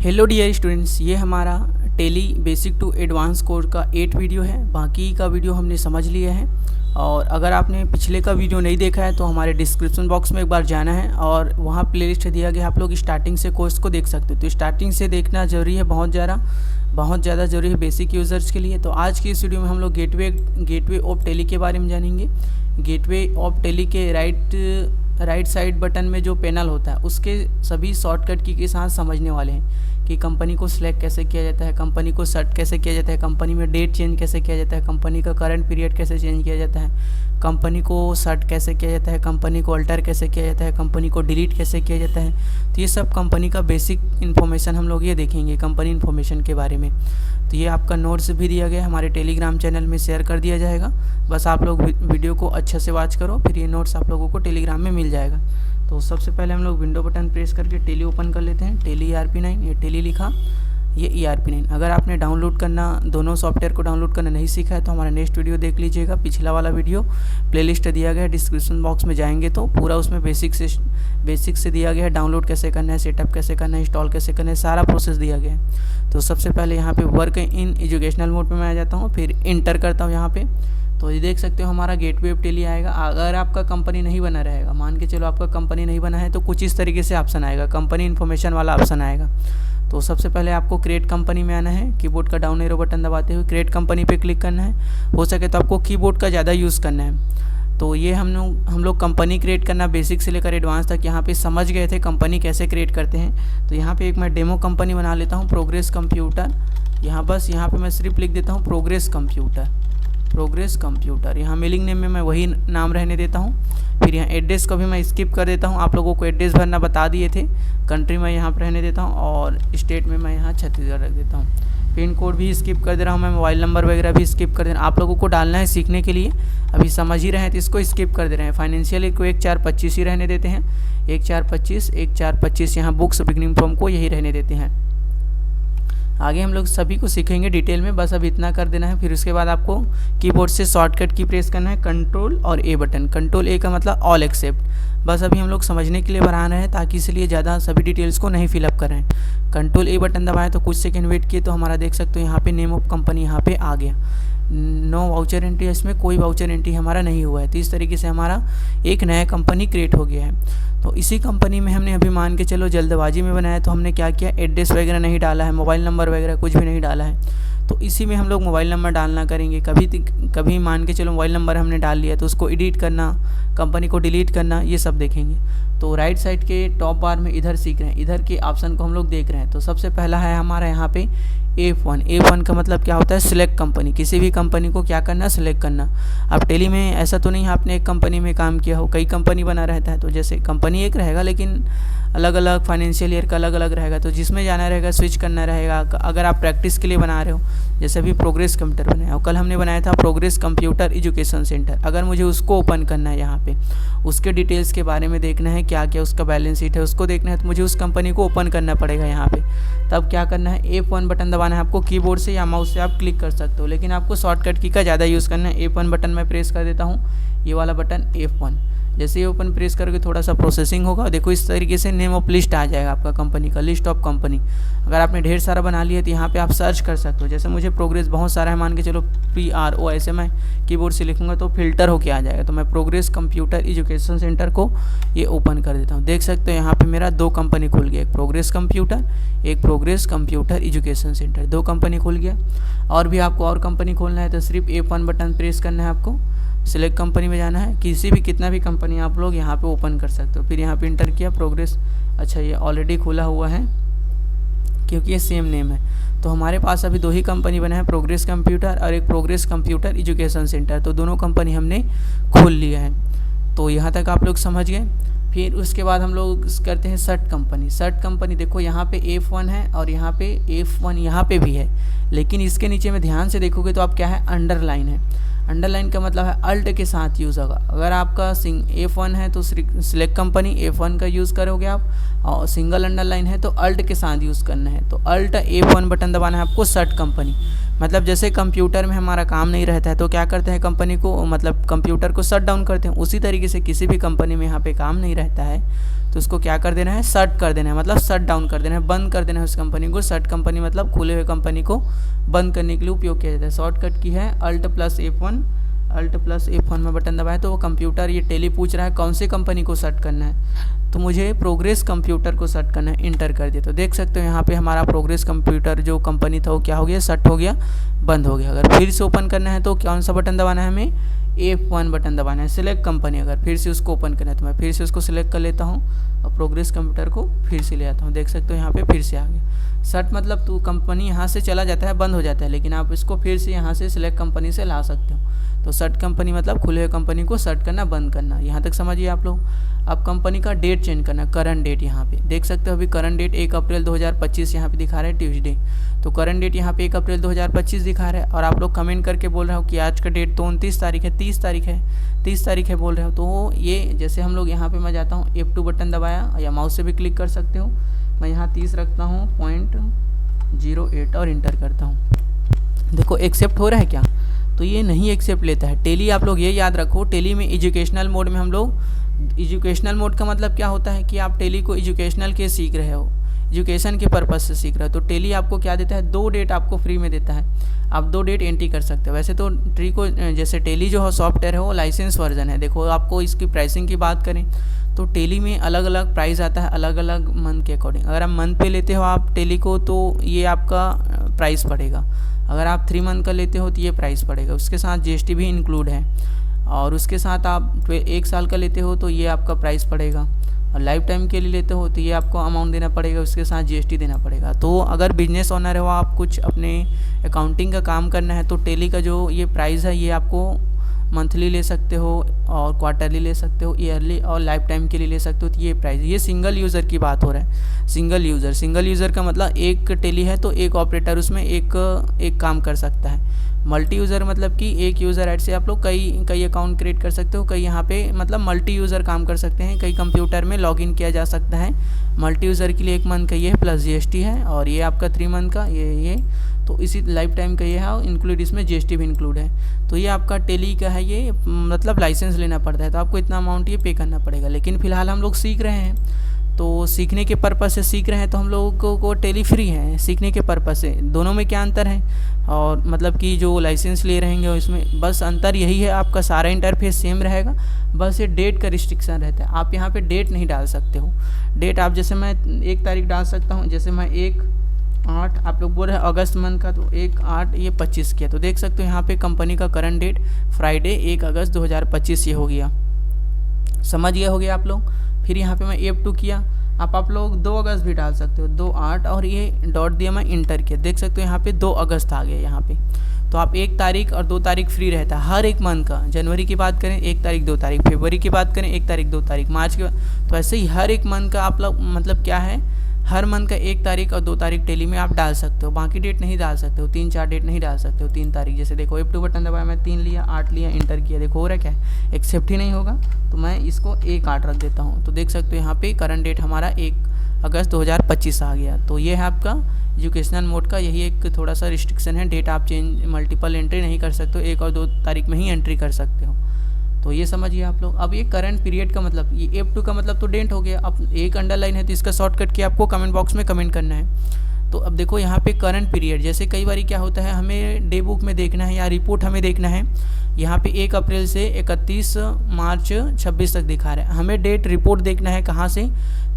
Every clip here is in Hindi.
हेलो डियर स्टूडेंट्स, ये हमारा Tally basic to advance course का 8 वीडियो है। बाकी का वीडियो हमने समझ लिया है और अगर आपने पिछले का वीडियो नहीं देखा है तो हमारे डिस्क्रिप्शन बॉक्स में एक बार जाना है और वहाँ प्लेलिस्ट दिया गया है, आप लोग स्टार्टिंग से कोर्स को देख सकते हो। तो स्टार्टिंग से देखना ज़रूरी है, बहुत ज़्यादा ज़रूरी है बेसिक यूज़र्स के लिए। तो आज की इस वीडियो में हम लोग गेटवे ऑफ टेली के बारे में जानेंगे। गेटवे ऑफ टेली के राइट साइड बटन में जो पैनल होता है उसके सभी शॉर्टकट की के साथ समझने वाले हैं कि कंपनी को सिलेक्ट कैसे किया जाता है, कंपनी को सर्च कैसे किया जाता है, कंपनी में डेट चेंज कैसे किया जाता है, कंपनी का करंट पीरियड कैसे चेंज किया जाता है, कंपनी को सर्च कैसे किया जाता है, कंपनी को अल्टर कैसे किया जाता है, कंपनी को डिलीट कैसे किया जाता है। तो ये सब कंपनी का बेसिक इन्फॉर्मेशन हम लोग ये देखेंगे कंपनी इन्फॉर्मेशन के बारे में। तो ये आपका नोट्स भी दिया गया है, हमारे टेलीग्राम चैनल में शेयर कर दिया जाएगा। बस आप लोग वीडियो को अच्छे से वॉच करो, फिर ये नोट्स आप लोगों को टेलीग्राम में मिल जाएगा। तो सबसे पहले हम लोग विंडो बटन प्रेस करके टेली ओपन कर लेते हैं। टेली ERP9, ये टेली लिखा, ये ERP9। अगर आपने डाउनलोड करना, दोनों सॉफ्टवेयर को डाउनलोड करना नहीं सीखा है तो हमारा नेक्स्ट वीडियो देख लीजिएगा। पिछला वाला वीडियो प्लेलिस्ट दिया गया है, डिस्क्रिप्शन बॉक्स में जाएंगे तो पूरा उसमें बेसिक से दिया गया है। डाउनलोड कैसे करना है, सेटअप कैसे करना है, इंस्टॉल कैसे करना है, सारा प्रोसेस दिया गया है। तो सबसे पहले यहाँ पे वर्क इन एजुकेशनल मोड पे मैं आ जाता हूँ, फिर इंटर करता हूँ यहाँ पे। तो ये देख सकते हो हमारा गेटवे ऑफ टेली आएगा। अगर आपका कंपनी नहीं बना रहेगा, मान के चलो आपका कंपनी नहीं बना है, तो कुछ इस तरीके से ऑप्शन आएगा, कंपनी इन्फॉर्मेशन वाला ऑप्शन आएगा। तो सबसे पहले आपको क्रिएट कंपनी में आना है, कीबोर्ड का डाउन एरो बटन दबाते हुए क्रिएट कंपनी पे क्लिक करना है। हो सके तो आपको कीबोर्ड का ज़्यादा यूज़ करना है। तो ये हम लोग कंपनी क्रिएट करना बेसिक से लेकर एडवांस तक यहाँ पे समझ गए थे कंपनी कैसे क्रिएट करते हैं। तो यहाँ पे एक मैं डेमो कंपनी बना लेता हूँ, प्रोग्रेस कंप्यूटर। यहाँ पे मैं सिर्फ लिख देता हूँ प्रोग्रेस कंप्यूटर। यहाँ मेलिंग नेम में मैं वही नाम रहने देता हूँ। फिर यहाँ एड्रेस को भी मैं स्किप कर देता हूँ, आप लोगों को एड्रेस भरना बता दिए थे। कंट्री मैं यहाँ पर रहने देता हूँ और स्टेट में मैं यहाँ छत्तीसगढ़ रख देता हूँ। पिन कोड भी स्किप कर दे रहा हूँ मैं, मोबाइल नंबर वगैरह भी स्किप कर दे रहा हूँ। आप लोगों को डालना है सीखने के लिए, अभी समझ ही रहे हैं तो इसको स्किप कर दे रहे हैं। फाइनेंशियल को 1425 ही रहने देते हैं, 1425 यहाँ बुक्स बिगनिंग फ्रॉम को यही रहने देते हैं। आगे हम लोग सभी को सीखेंगे डिटेल में, बस अब इतना कर देना है। फिर उसके बाद आपको कीबोर्ड से शॉर्टकट की प्रेस करना है, कंट्रोल और ए बटन। कंट्रोल ए का मतलब ऑल एक्सेप्ट। बस अभी हम लोग समझने के लिए बना रहे हैं ताकि इसलिए ज़्यादा सभी डिटेल्स को नहीं फिलअप करें। कंट्रोल ए बटन दबाएं तो कुछ सेकंड वेट किए तो हमारा देख सकते हो यहाँ पे नेम ऑफ कंपनी यहाँ पे आ गया। नो वाउचर एंट्री है, इसमें कोई वाउचर एंट्री हमारा नहीं हुआ है। तो इस तरीके से हमारा एक नया कंपनी क्रिएट हो गया है। तो इसी कंपनी में हमने अभी मान के चलो जल्दबाजी में बनाया, तो हमने क्या किया, एड्रेस वगैरह नहीं डाला है, मोबाइल नंबर वगैरह कुछ भी नहीं डाला है। तो इसी में हम लोग मोबाइल नंबर डालना करेंगे। कभी मान के चलो मोबाइल नंबर हमने डाल लिया तो उसको एडिट करना, कंपनी को डिलीट करना, ये सब देखेंगे। तो राइट साइड के टॉप बार में इधर सीख रहे हैं, इधर के ऑप्शन को हम लोग देख रहे हैं। तो सबसे पहला है हमारा यहाँ पे F1 का मतलब क्या होता है, सिलेक्ट कंपनी। किसी भी कंपनी को क्या करना, सिलेक्ट करना। अब टेली में ऐसा तो नहीं है आपने एक कंपनी में काम किया हो, कई कंपनी बना रहता है। तो जैसे कंपनी एक रहेगा लेकिन अलग अलग फाइनेंशियल ईयर का अलग अलग रहेगा, तो जिसमें जाना रहेगा स्विच करना रहेगा। अगर आप प्रैक्टिस के लिए बना रहे हो, जैसे अभी प्रोग्रेस कंप्यूटर बनाया और कल हमने बनाया था प्रोग्रेस कंप्यूटर एजुकेशन सेंटर, अगर मुझे उसको ओपन करना है, यहाँ पे उसके डिटेल्स के बारे में देखना है, क्या क्या उसका बैलेंस शीट है उसको देखना है, तो मुझे उस कंपनी को ओपन करना पड़ेगा यहाँ पे। तब क्या करना है, F1 बटन दबाना है आपको। कीबोर्ड से या माउस से आप क्लिक कर सकते हो, लेकिन आपको शॉर्टकट की का ज़्यादा यूज़ करना है। F1 बटन मैं प्रेस कर देता हूँ, ये वाला बटन F1। जैसे ये ओपन प्रेस करके थोड़ा सा प्रोसेसिंग होगा, देखो इस तरीके से नेम ऑफ लिस्ट आ जाएगा आपका कंपनी का, लिस्ट ऑफ कंपनी। अगर आपने ढेर सारा बना लिया तो यहाँ पे आप सर्च कर सकते हो। जैसे मुझे प्रोग्रेस बहुत सारा है, मान के चलो PRO, ऐसे मैं कीबोर्ड से लिखूंगा तो फिल्टर होके आ जाएगा। तो मैं प्रोग्रेस कंप्यूटर एजुकेशन सेंटर को ये ओपन कर देता हूँ। देख सकते हो यहाँ पे मेरा 2 कंपनी खुल गया, एक progress computer education centre, 2 company खुल गया। और भी आपको और कंपनी खोलना है तो सिर्फ F1 बटन प्रेस करना है आपको, सिलेक्ट कंपनी में जाना है। कितना भी कंपनी आप लोग यहाँ पे ओपन कर सकते हो। फिर यहाँ पे इंटर किया प्रोग्रेस, अच्छा ये ऑलरेडी खुला हुआ है क्योंकि ये सेम नेम है। तो हमारे पास अभी 2 ही कंपनी बना है, प्रोग्रेस कंप्यूटर और एक प्रोग्रेस कंप्यूटर एजुकेशन सेंटर। तो दोनों कंपनी हमने खोल लिया है। तो यहाँ तक आप लोग समझ गए। फिर उसके बाद हम लोग करते हैं सर्ट कंपनी। देखो यहाँ पे F1 है और यहाँ पे F1 यहाँ पे भी है, लेकिन इसके नीचे में ध्यान से देखोगे तो आप क्या है, अंडरलाइन है। अंडरलाइन का मतलब है अल्ट के साथ यूज़ होगा। अगर आपका F1 है तो सिलेक्ट कंपनी F1 का यूज़ करोगे आप, और सिंगल अंडरलाइन है तो अल्ट के साथ यूज़ करना है। तो अल्ट F1 बटन दबाना है आपको, सर्ट कंपनी। मतलब जैसे कंप्यूटर में हमारा काम नहीं रहता है तो क्या करते हैं, कंपनी को मतलब कंप्यूटर को शट डाउन करते हैं, उसी तरीके से किसी भी कंपनी में यहाँ पे काम नहीं रहता है तो उसको क्या कर देना है, शट कर देना है, मतलब शट डाउन कर देना है, बंद कर देना है उस कंपनी को। शट कंपनी मतलब खुले हुए कंपनी को बंद करने के लिए उपयोग किया जाता है। शॉर्टकट की है Alt+F1 में बटन दबाएं तो वो कंप्यूटर, ये टेली पूछ रहा है कौन से कंपनी को शट करना है, तो मुझे प्रोग्रेस कंप्यूटर को शट करना है, इंटर कर दिया। तो देख सकते हो यहाँ पे हमारा प्रोग्रेस कंप्यूटर जो कंपनी था वो क्या हो गया, शट हो गया, बंद हो गया। अगर फिर से ओपन करना है तो कौन सा बटन दबाना है, हमें F1 बटन दबाना है। सिलेक्ट कंपनी, अगर फिर से उसको ओपन करना है तो मैं फिर से उसको सिलेक्ट कर लेता हूँ और प्रोग्रेस कंप्यूटर को फिर से ले आता हूँ। देख सकते हो यहाँ पे फिर से आ गया। शट मतलब तो कंपनी यहाँ से चला जाता है, बंद हो जाता है, लेकिन आप इसको फिर से यहाँ से सिलेक्ट कंपनी से ला सकते हो। तो शट कंपनी मतलब खुले हुए कंपनी को शट करना, बंद करना। यहाँ तक समझिए आप लोग। अब कंपनी का डेट चेंज करना, करंट डेट यहाँ पे देख सकते हो। अभी करंट डेट 1 अप्रैल 2025 यहाँ पे दिखा रहा है, ट्यूसडे। तो करंट डेट यहाँ पे 1 अप्रैल 2025 दिखा रहा है, और आप लोग कमेंट करके बोल रहे हो कि आज का डेट तो 29 तारीख है, 30 तारीख है बोल रहे हो। तो ये जैसे हम लोग यहाँ पे मैं जाता हूँ, F2 बटन दबाया, या माउस से भी क्लिक कर सकते हो। मैं यहाँ 30 रखता हूँ 0.08 और इंटर करता हूँ। देखो एक्सेप्ट हो रहा है क्या, तो ये नहीं एक्सेप्ट लेता है। टेली आप लोग ये याद रखो, टेली में एजुकेशनल मोड में हम लोग, एजुकेशनल मोड का मतलब क्या होता है कि आप टेली को एजुकेशनल के सीख रहे हो, एजुकेशन के पर्पज़ से सीख रहे हो, तो टेली आपको क्या देता है, 2 डेट आपको फ्री में देता है। आप 2 डेट एंट्री कर सकते हो। वैसे तो ट्री को जैसे टेली जो है सॉफ्टवेयर है वो लाइसेंस वर्जन है। देखो आपको इसकी प्राइसिंग की बात करें तो टेली में अलग अलग प्राइस आता है, अलग अलग मंथ के अकॉर्डिंग। अगर आप मंथ पे लेते हो आप टेली को तो ये आपका प्राइस पड़ेगा। अगर आप 3 मंथ का लेते हो तो ये प्राइस पड़ेगा। उसके साथ GST भी इंक्लूड है, और उसके साथ आप 1 साल का लेते हो तो ये आपका प्राइस पड़ेगा, और लाइफ टाइम के लिए लेते हो तो ये आपको अमाउंट देना पड़ेगा, उसके साथ GST देना पड़ेगा। तो अगर बिजनेस ओनर हो, आप कुछ अपने अकाउंटिंग का काम करना है, तो टेली का जो ये प्राइस है ये आपको मंथली ले सकते हो, और क्वार्टरली ले सकते हो, ईयरली और लाइफ टाइम के लिए ले सकते हो। तो ये प्राइस, ये सिंगल यूज़र की बात हो रहा है। सिंगल यूज़र का मतलब एक टेली है तो एक ऑपरेटर उसमें एक काम कर सकता है। मल्टी यूज़र मतलब कि एक यूज़र ऐड से आप लोग कई अकाउंट क्रिएट कर सकते हो, कई यहाँ पे मतलब मल्टी यूज़र काम कर सकते हैं, कई कंप्यूटर में लॉगिन किया जा सकता है। मल्टी यूज़र के लिए 1 मंथ का ये है प्लस GST है, और ये आपका 3 मंथ का ये तो इसी लाइफ टाइम का ये है, और इंक्लूड इसमें GST भी इंक्लूड है। तो ये आपका टेली का है, ये मतलब लाइसेंस लेना पड़ता है, तो आपको इतना अमाउंट ये पे करना पड़ेगा। लेकिन फ़िलहाल हम लोग सीख रहे हैं, तो सीखने के पर्पज़ से सीख रहे हैं, तो हम लोगों को टेली फ्री है सीखने के पर्पज़ से। दोनों में क्या अंतर है, और मतलब कि जो लाइसेंस ले रहेंगे उसमें बस अंतर यही है, आपका सारा इंटरफेस सेम रहेगा, बस ये डेट का रिस्ट्रिक्शन रहता है। आप यहाँ पे डेट नहीं डाल सकते हो। डेट आप जैसे मैं 1 तारीख डाल सकता हूँ, जैसे मैं 1/8 आप लोग बोल रहे हैं अगस्त मंथ का, तो 1/8 ये 25 किया। तो देख सकते हो यहाँ पे कंपनी का करंट डेट फ्राइडे 1 अगस्त 2025 ये हो गया। समझ गए हो गया आप लोग। फिर यहाँ पे मैं F2 किया, आप लोग 2 अगस्त भी डाल सकते हो, 2/8 और ये डॉट दिया, मैं इंटर किया। देख सकते हो यहाँ पे 2 अगस्त आ गया यहाँ पे। तो आप 1 तारीख और 2 तारीख फ्री रहता है हर एक मंथ का। जनवरी की बात करें 1 तारीख 2 तारीख, फरवरी की बात करें 1 तारीख 2 तारीख, मार्च की, तो ऐसे ही हर एक मंथ का आप लोग मतलब क्या है, हर मंथ का 1 तारीख और 2 तारीख टेली में आप डाल सकते हो। बाकी डेट नहीं डाल सकते हो, 3-4 डेट नहीं डाल सकते हो। 3 तारीख जैसे देखो F2 बटन दबाया, मैं 3 लिया, 8 लिया, इंटर किया। देखो हो रहा क्या है, एक्सेप्ट ही नहीं होगा, तो मैं इसको 1/8 रख देता हूँ। तो देख सकते हो यहाँ पे करंट डेट हमारा 1 अगस्त 2025 आ गया। तो ये है आपका एजुकेशनल मोड का यही एक थोड़ा सा रिस्ट्रिक्शन है, डेट आप चेंज मल्टीपल एंट्री नहीं कर सकते हो, 1 और 2 तारीख में ही एंट्री कर सकते हो। तो ये समझिए आप लोग। अब ये करंट पीरियड का मतलब, ये F2 का मतलब तो डेट हो गया। अब एक अंडरलाइन है तो इसका शॉर्टकट की आपको कमेंट बॉक्स में कमेंट करना है। तो अब देखो यहाँ पे करंट पीरियड, जैसे कई बार क्या होता है, हमें डे बुक में देखना है या रिपोर्ट हमें देखना है, यहाँ पे 1 अप्रैल से 31 मार्च 26 तक दिखा रहा है। हमें डेट रिपोर्ट देखना है कहाँ से,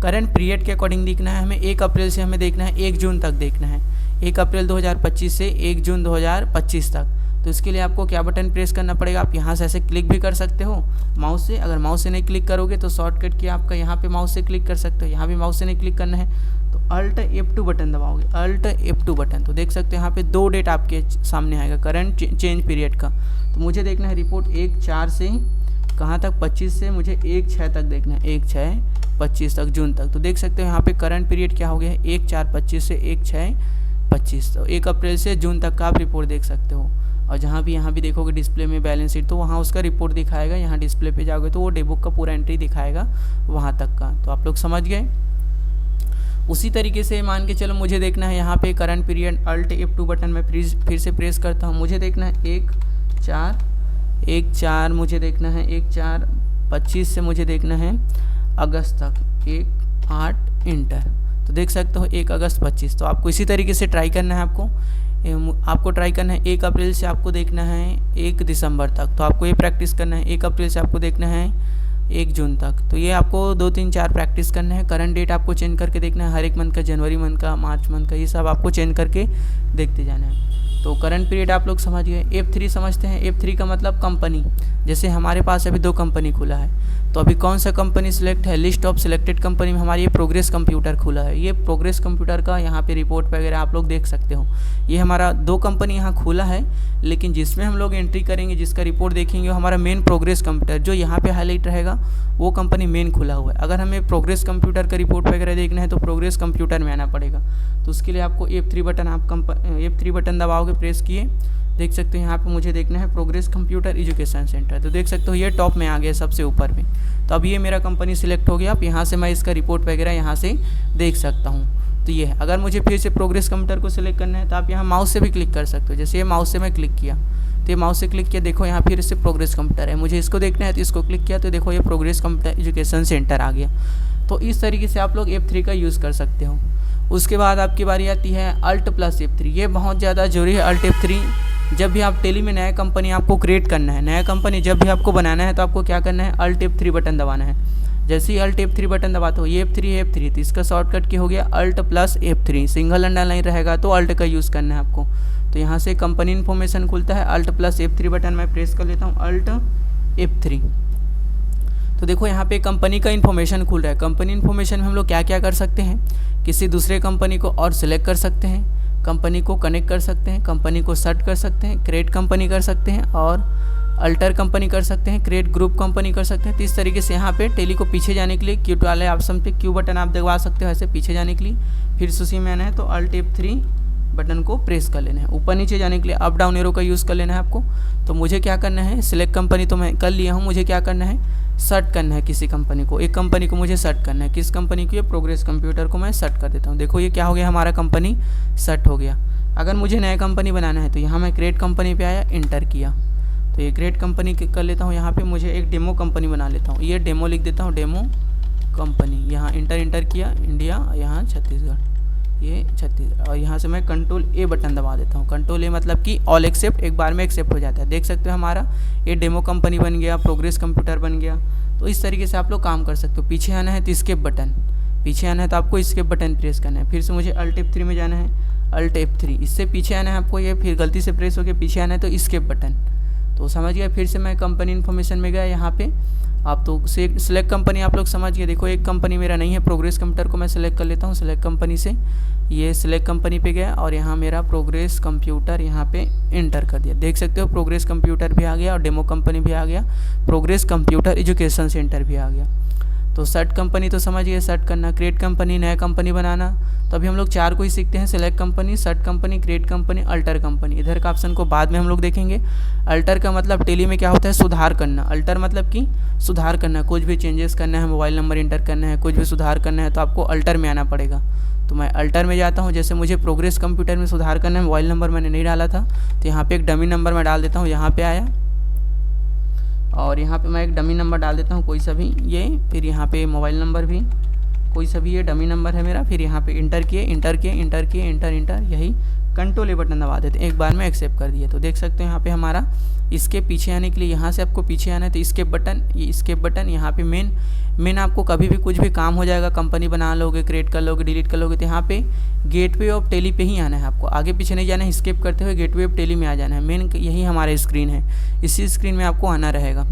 करंट पीरियड के अकॉर्डिंग देखना है। हमें 1 अप्रैल से हमें देखना है 1 जून तक देखना है, 1 अप्रैल 2025 से 1 जून 2025 तक। तो इसके लिए आपको क्या बटन प्रेस करना पड़ेगा, आप यहाँ से ऐसे क्लिक भी कर सकते हो माउस से। अगर माउस से नहीं क्लिक करोगे तो शॉर्टकट की आपका यहाँ पे माउस से क्लिक कर सकते हो। यहाँ भी माउस से नहीं क्लिक करना है तो Alt F2 बटन दबाओगे, Alt F2 बटन। तो देख सकते हो यहाँ पे 2 डेट आपके सामने आएगा करंट चेंज पीरियड का। तो मुझे देखना है रिपोर्ट 1/4 से कहाँ तक, 25 से मुझे 1/6 तक देखना है, 1/6/25 तक, जून तक। तो देख सकते हो यहाँ पे करंट पीरियड क्या हो गया है, 1/4/25 से 1/6/25। तो 1 अप्रैल से जून तक का आप रिपोर्ट देख सकते हो। और जहाँ भी यहाँ भी देखोगे डिस्प्ले में बैलेंस शीट, तो वहाँ उसका रिपोर्ट दिखाएगा। यहाँ डिस्प्ले पे जाओगे तो वो डे बुक का पूरा एंट्री दिखाएगा वहाँ तक का। तो आप लोग समझ गए। उसी तरीके से मान के चलो मुझे देखना है यहाँ पे current period, Alt F2 button में फिर से प्रेस करता हूँ। मुझे देखना है 1/4 मुझे देखना है 1/4/25 से मुझे देखना है अगस्त तक, 18 इंटर। तो देख सकते हो 1 अगस्त 25। तो आपको इसी तरीके से ट्राई करना है। आपको ट्राई करना है 1 अप्रैल से आपको देखना है 1 दिसंबर तक। तो आपको ये प्रैक्टिस करना है 1 अप्रैल से आपको देखना है 1 जून तक। तो ये आपको 2 3 4 प्रैक्टिस करना है। करंट डेट आपको चेंज करके देखना है, हर एक मंथ का, जनवरी मंथ का, मार्च मंथ का, ये सब आपको चेंज करके देखते जाना है। तो करंट पीरियड आप लोग समझ गए। F3 समझते हैं। F3 का मतलब कंपनी। जैसे हमारे पास अभी 2 कंपनी खुला है, तो अभी कौन सा कंपनी सिलेक्ट है, लिस्ट ऑफ सिलेक्टेड कंपनी में हमारी ये प्रोग्रेस कंप्यूटर खुला है। ये प्रोग्रेस कंप्यूटर का यहाँ पे रिपोर्ट वगैरह आप लोग देख सकते हो। ये हमारा 2 कंपनी यहाँ खुला है, लेकिन जिसमें हम लोग एंट्री करेंगे, जिसका रिपोर्ट देखेंगे, वो हमारा मेन प्रोग्रेस कंप्यूटर, जो यहाँ पे हाईलाइट रहेगा वो कंपनी मेन खुला हुआ है। अगर हमें प्रोग्रेस कंप्यूटर का रिपोर्ट वगैरह देखना है तो प्रोग्रेस कंप्यूटर में आना पड़ेगा। तो उसके लिए आपको F3 button, F3 button दबाओगे, press किए, देख सकते हो यहाँ पे मुझे देखना है प्रोग्रेस कंप्यूटर एजुकेशन सेंटर। तो देख सकते हो ये टॉप में आ गया, सबसे ऊपर में। तो अब ये मेरा कंपनी सिलेक्ट हो गया। अब यहाँ से मैं इसका रिपोर्ट वगैरह यहाँ से देख सकता हूँ। तो ये है। अगर मुझे फिर से प्रोग्रेस कंप्यूटर को सिलेक्ट करना है तो आप यहाँ माउस से भी क्लिक कर सकते हो। जैसे ये माउस से मैं क्लिक किया, तो ये माउस से क्लिक किया, देखो यहाँ फिर से प्रोग्रेस कंप्यूटर है। मुझे इसको देखना है तो इसको क्लिक किया, तो देखो ये प्रोग्रेस कंप्यूटर एजुकेशन सेंटर आ गया। तो इस तरीके से आप लोग F3 का यूज़ कर सकते हो। उसके बाद आपकी बारी आती है Alt + F3। ये बहुत ज़्यादा जरूरी है Alt F3। जब भी आप टेली में नया कंपनी आपको क्रिएट करना है, नया कंपनी जब भी आपको बनाना है, तो आपको क्या करना है, Alt F3 बटन दबाना है। जैसे ही Alt F3 बटन दबाते हो, ये F3 तो इसका शॉर्टकट क्या हो गया, Alt + F3। सिंगल अंडरलाइन रहेगा तो Alt का यूज़ करना है आपको। तो यहाँ से कंपनी इन्फॉर्मेशन खुलता है, Alt + F3 बटन मैं प्रेस कर लेता हूँ, Alt F3। तो देखो यहाँ पे कंपनी का इन्फॉर्मेशन खुल रहा है। कंपनी इन्फॉर्मेशन में हम लोग क्या क्या कर सकते हैं, किसी दूसरे कंपनी को और सिलेक्ट कर सकते हैं, कंपनी को कनेक्ट कर सकते हैं, कंपनी को सर्च कर सकते हैं, क्रिएट कंपनी कर सकते हैं, और अल्टर कंपनी कर सकते हैं, क्रिएट ग्रुप कंपनी कर सकते हैं। तो इस तरीके से यहाँ पे टेली को पीछे जाने के लिए क्यू वाले ऑप्शन पे क्यू बटन आप दबा सकते हो, ऐसे पीछे जाने के लिए। फिर से उसी में आना है तो Alt F3 बटन को प्रेस कर लेना है। ऊपर नीचे जाने के लिए अप डाउन एरो का यूज़ कर लेना है आपको। तो मुझे क्या करना है, सिलेक्ट कंपनी तो मैं कर लिया हूँ, मुझे क्या करना है, सर्च करना है किसी कंपनी को। एक कंपनी को मुझे सर्च करना है। किस कंपनी को, ये प्रोग्रेस कंप्यूटर को मैं सर्च कर देता हूँ। देखो ये क्या हो गया, हमारा कंपनी सर्च हो गया। अगर मुझे नया कंपनी बनाना है तो यहाँ मैं क्रिएट कंपनी पे आया, इंटर किया, तो ये क्रिएट कंपनी कर लेता हूँ। यहाँ पे मुझे एक डेमो कंपनी बना लेता हूँ, ये डेमो लिख देता हूँ, डेमो कंपनी। यहाँ इंटर किया, इंडिया, यहाँ छत्तीसगढ़, ये छत्तीसगढ़। और यहाँ से मैं Ctrl A बटन दबा देता हूँ। Ctrl A मतलब कि ऑल एक्सेप्ट, एक बार में एक्सेप्ट हो जाता है। देख सकते हो हमारा ये डेमो कंपनी बन गया, प्रोग्रेस कंप्यूटर बन गया। तो इस तरीके से आप लोग काम कर सकते हो। पीछे आना है तो स्केप बटन, पीछे आना है तो आपको स्केप बटन प्रेस करना है। फिर से मुझे Alt F3 में जाना है, Alt F3, इससे पीछे आना है आपको। ये फिर गलती से प्रेस हो गया, पीछे आना है तो स्केप बटन। तो समझ गया। फिर से मैं कंपनी इन्फॉर्मेशन में गया, यहाँ पे आप तो सिलेक्ट कंपनी आप लोग समझ गए। देखो एक कंपनी मेरा नहीं है, प्रोग्रेस कंप्यूटर को मैं सिलेक्ट कर लेता हूँ। सिलेक्ट कंपनी से ये सिलेक्ट कंपनी पे गया और यहाँ मेरा प्रोग्रेस कंप्यूटर यहाँ पे इंटर कर दिया। देख सकते हो प्रोग्रेस कंप्यूटर भी आ गया और डेमो कंपनी भी आ गया, प्रोग्रेस कंप्यूटर एजुकेशन सेंटर भी आ गया। तो सर्च कंपनी तो समझ गए, सर्च करना, क्रिएट कंपनी, नया कंपनी बनाना। तो अभी हम लोग 4 को ही सीखते हैं, select company, search company, create company, alter company. इधर का ऑप्शन को बाद में हम लोग देखेंगे। अल्टर का मतलब टेली में क्या होता है, सुधार करना। अल्टर मतलब कि सुधार करना, कुछ भी चेंजेस करना है, मोबाइल नंबर इंटर करना है, कुछ भी सुधार करना है तो आपको अल्टर में आना पड़ेगा। तो मैं अल्टर में जाता हूँ। जैसे मुझे प्रोग्रेस कंप्यूटर में सुधार करना है, मोबाइल नंबर मैंने नहीं डाला था तो यहाँ पे एक डमी नंबर मैं डाल देता हूँ। यहाँ पे आया और यहाँ पे मैं एक डमी नंबर डाल देता हूँ, कोई सा भी ये। फिर यहाँ पे मोबाइल नंबर भी कोई सा भी, ये डमी नंबर है मेरा। फिर यहाँ पे इंटर किए, इंटर, यही Ctrl A बटन दबा देते, एक बार में एक्सेप्ट कर दिया। तो देख सकते हो यहाँ पे हमारा इसके पीछे आने के लिए, यहाँ से आपको पीछे आना है तो स्केप बटन, ये स्केप बटन। यहाँ पे मेन आपको कभी भी कुछ भी काम हो जाएगा, कंपनी बना लोगे, क्रिएट कर लोगे, डिलीट कर लोगे, तो यहाँ पे गेटवे ऑफ टेली पे ही आना है आपको, आगे पीछे नहीं जाना है। स्केप करते हुए गेटवे ऑफ टेली में आ जाना है। मेन यही हमारा स्क्रीन है, इसी स्क्रीन में आपको आना रहेगा।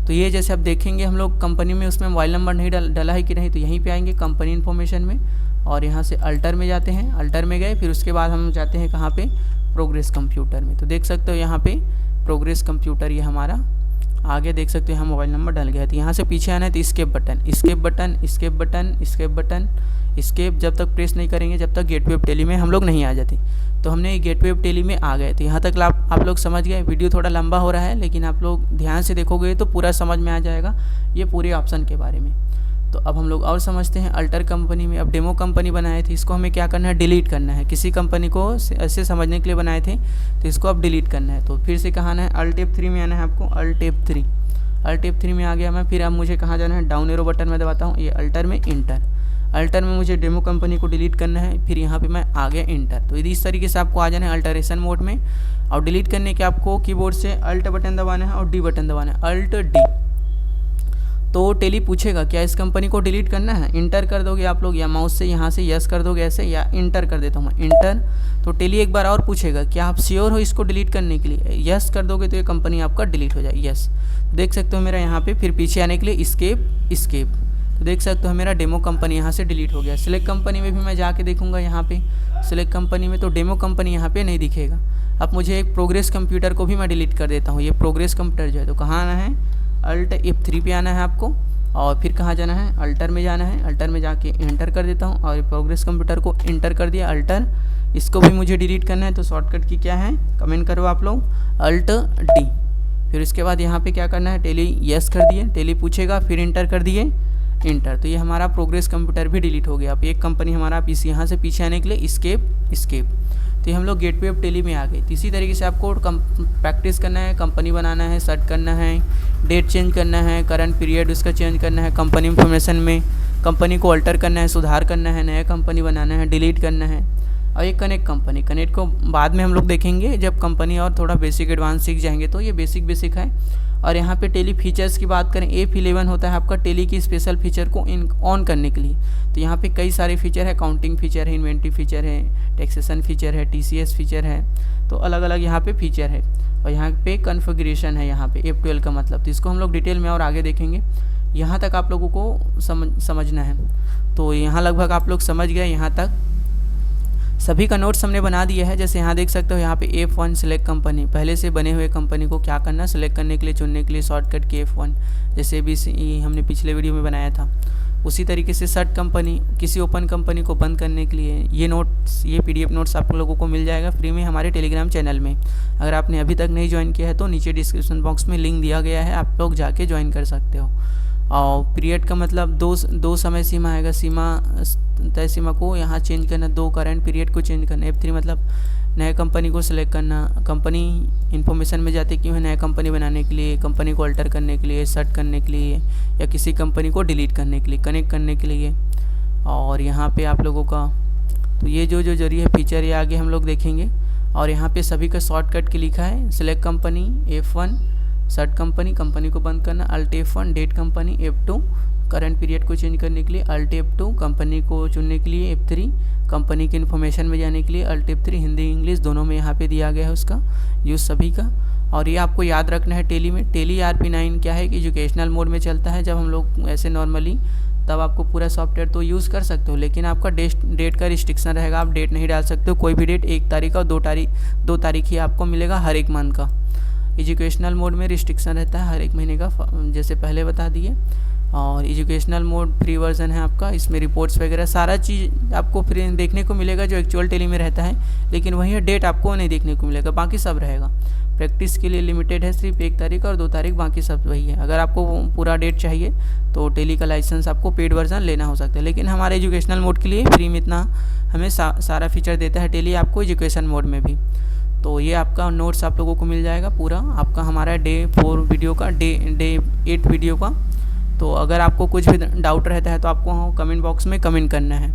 तो ये जैसे आप देखेंगे हम लोग कंपनी में उसमें मोबाइल नंबर नहीं डाला है कि नहीं, तो यहीं पे आएंगे कंपनी इन्फॉर्मेशन में और यहाँ से अल्टर में जाते हैं। अल्टर में गए, फिर उसके बाद हम जाते हैं कहाँ पे, प्रोग्रेस कंप्यूटर में। तो देख सकते हो यहाँ पे प्रोग्रेस कंप्यूटर ये हमारा आगे देख सकते हो, यहाँ मोबाइल नंबर डल गया है। तो यहाँ से पीछे आना है तो escape button, escape button, escape button, escape button, escape जब तक प्रेस नहीं करेंगे जब तक गेटवे ऑफ टेली में हम लोग नहीं आ जाते। तो हमने गेटवे ऑफ टेली में आ गए। तो यहाँ तक आप लोग समझ गए। वीडियो थोड़ा लंबा हो रहा है लेकिन आप लोग ध्यान से देखोगे तो पूरा समझ में आ जाएगा ये पूरे ऑप्शन के बारे में। तो अब हम लोग और समझते हैं। अल्टर कंपनी में अब डेमो कंपनी बनाए थे, इसको हमें क्या करना है, डिलीट करना है। किसी कंपनी को ऐसे समझने के लिए बनाए थे तो इसको अब डिलीट करना है। तो फिर से कहाँ आना है, Alt F3 में आना है आपको, Alt F3। अल्ट F3 में आ गया मैं। फिर अब मुझे कहाँ जाना है, डाउन एरो बटन में दबाता हूँ, ये अल्टर में इंटर, अल्टर में मुझे डेमो कंपनी को डिलीट करना है। फिर यहाँ पे मैं आ गया इंटर। तो इस तरीके से आपको आ जाना है अल्टरेशन मोड में। और डिलीट करने के आपको कीबोर्ड से अल्ट बटन दबाना है और डी बटन दबाना है, अल्ट डी। तो टेली पूछेगा क्या इस कंपनी को डिलीट करना है, इंटर कर दोगे आप लोग, या माउस से यहाँ से यस कर दोगे ऐसे, या इंटर कर देता हूँ मैं, इंटर। तो टेली एक बार और पूछेगा क्या आप श्योर हो इसको डिलीट करने के लिए, यस कर दोगे तो ये कंपनी आपका डिलीट हो जाएगी, यस। देख सकते हो मेरा यहाँ पे फिर पीछे आने के लिए इस्केप। तो देख सकते हो मेरा डेमो कंपनी यहाँ से डिलीट हो गया। सिलेक्ट कंपनी में भी मैं जाके देखूँगा, यहाँ पे सिलेक्ट कंपनी में तो डेमो कंपनी यहाँ पे नहीं दिखेगा। अब मुझे एक प्रोग्रेस कंप्यूटर को भी मैं डिलीट कर देता हूँ, ये प्रोग्रेस कंप्यूटर जो है। तो कहाँ आना है, अल्ट F3 पे आना है आपको, और फिर कहाँ जाना है, अल्टर में जाना है। अल्टर में जाके इंटर कर देता हूँ और प्रोग्रेस कंप्यूटर को इंटर कर दिया, अल्टर। इसको भी मुझे डिलीट करना है, तो शॉर्टकट की क्या है कमेंट करो आप लोग, अल्ट डी। फिर इसके बाद यहाँ पे क्या करना है, टेली यस कर दिए, टेली पूछेगा, फिर इंटर कर दिए, इंटर। तो ये हमारा प्रोग्रेस कंप्यूटर भी डिलीट हो गया। अब एक कंपनी हमारा इस यहाँ से पीछे आने के लिए इस्केप। तो हम लोग गेटवे ऑफ टेली में आ गए। तो इसी तरीके से आपको प्रैक्टिस करना है, कंपनी बनाना है, सेट करना है, डेट चेंज करना है, करंट पीरियड उसका चेंज करना है, कंपनी इन्फॉर्मेशन में कंपनी को अल्टर करना है, सुधार करना है, नया कंपनी बनाना है, डिलीट करना है। और ये कनेक्ट को बाद में हम लोग देखेंगे जब कंपनी और थोड़ा बेसिक एडवांस सीख जाएंगे। तो ये बेसिक है। और यहाँ पे टेली फीचर्स की बात करें, F11 होता है आपका टेली की स्पेशल फीचर को ऑन करने के लिए। तो यहाँ पे कई सारे फीचर है, काउंटिंग फीचर है, इन्वेंट्री फीचर है, टैक्सेशन फीचर है, TCS फीचर है। तो अलग अलग यहाँ पे फीचर है। और यहाँ पे कॉन्फ़िगरेशन है, यहाँ पे F12 का मतलब। तो इसको हम लोग डिटेल में और आगे देखेंगे। यहाँ तक आप लोगों को समझना है। तो यहाँ लगभग आप लोग समझ गए, यहाँ तक सभी का नोट्स हमने बना दिया है। जैसे यहाँ देख सकते हो, यहाँ पे F1 सिलेक्ट कंपनी, पहले से बने हुए कंपनी को क्या करना, सिलेक्ट करने के लिए, चुनने के लिए शॉर्टकट की F1, जैसे भी हमने पिछले वीडियो में बनाया था। उसी तरीके से सर्च कंपनी, किसी ओपन कंपनी को बंद करने के लिए, ये नोट्स, ये PDF नोट्स आप लोगों को मिल जाएगा फ्री में हमारे टेलीग्राम चैनल में। अगर आपने अभी तक नहीं ज्वाइन किया है तो नीचे डिस्क्रिप्शन बॉक्स में लिंक दिया गया है, आप लोग जाके ज्वाइन कर सकते हो। और पीरियड का मतलब दो समय सीमा आएगा, तय सीमा को यहाँ चेंज करना, 2 करंट पीरियड को चेंज करना। F3 मतलब नए कंपनी को सिलेक्ट करना, कंपनी इन्फॉर्मेशन में जाते क्यों है, नया कंपनी बनाने के लिए, कंपनी को अल्टर करने के लिए, सेट करने के लिए, या किसी कंपनी को डिलीट करने के लिए, कनेक्ट करने के लिए। और यहाँ पे आप लोगों का तो ये जो जरिए फीचर ये आगे हम लोग देखेंगे। और यहाँ पे सभी का शॉर्टकट की लिखा है, select company F1, shirt company को बंद करना, Alt F1, date company F2, current period को चेंज करने के लिए अल्ट F2, कंपनी को चुनने के लिए F3, कंपनी के इन्फॉर्मेशन में जाने के लिए अल्ट F3, हिंदी इंग्लिश दोनों में यहाँ पे दिया गया है उसका यूज़ सभी का। और ये आपको याद रखना है टेली में, टेली RP9 क्या है कि एजुकेशनल मोड में चलता है। जब हम लोग ऐसे नॉर्मली, तब आपको पूरा सॉफ्टवेयर तो यूज़ कर सकते हो, लेकिन आपका डेट का रिस्ट्रिक्शन रहेगा, आप डेट नहीं डाल सकते हो, कोई भी डेट, 1 तारीख और 2 तारीख ही आपको मिलेगा हर एक मंथ का। एजुकेशनल मोड में रिस्ट्रिक्शन रहता है हर एक महीने का, जैसे पहले बता दिए। और एजुकेशनल मोड फ्री वर्जन है आपका, इसमें रिपोर्ट्स वगैरह सारा चीज़ आपको फ्री देखने को मिलेगा जो एक्चुअल टेली में रहता है, लेकिन वहीं डेट आपको नहीं देखने को मिलेगा, बाकी सब रहेगा। प्रैक्टिस के लिए लिमिटेड है सिर्फ 1 तारीख और 2 तारीख, बाकी सब वही है। अगर आपको पूरा डेट चाहिए तो टेली का लाइसेंस आपको पेड वर्जन लेना हो सकता है, लेकिन हमारे एजुकेशनल मोड के लिए फ्री में इतना हमें सारा फीचर देता है टेली आपको एजुकेशन मोड में भी। तो ये आपका नोट्स आप लोगों को मिल जाएगा पूरा आपका, हमारा डे 4 वीडियो का, डे 8 वीडियो का। तो अगर आपको कुछ भी डाउट रहता है तो आपको कमेंट बॉक्स में कमेंट करना है।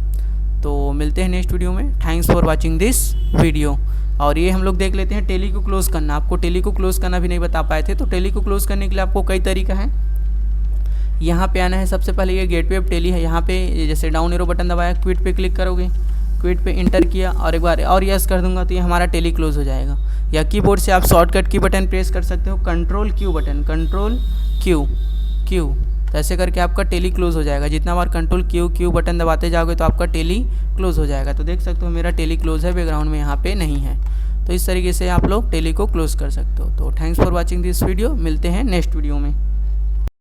तो मिलते हैं नेक्स्ट वीडियो में। Thanks for watching this video. और ये हम लोग देख लेते हैं टेली को क्लोज़ करना। आपको टेली को क्लोज़ करना भी नहीं बता पाए थे, तो टेली को क्लोज़ करने के लिए आपको कई तरीका है। यहाँ पे आना है, सबसे पहले ये गेटवे ऑफ टेली है, यहाँ पे जैसे डाउन एरो बटन दबाया, क्विट पे क्लिक करोगे, क्विट पे इंटर किया और एक बार और यस कर दूंगा तो ये हमारा टेली क्लोज हो जाएगा। या कीबोर्ड से आप शॉर्टकट की बटन प्रेस कर सकते हो, control Q button, control Q, तो ऐसे करके आपका टेली क्लोज हो जाएगा। जितना बार कंट्रोल क्यू बटन दबाते जाओगे तो आपका टेली क्लोज हो जाएगा। तो देख सकते हो मेरा टेली क्लोज है, बैकग्राउंड में यहाँ पे नहीं है। तो इस तरीके से आप लोग टेली को क्लोज कर सकते हो। तो thanks for watching this video, मिलते हैं नेक्स्ट वीडियो में।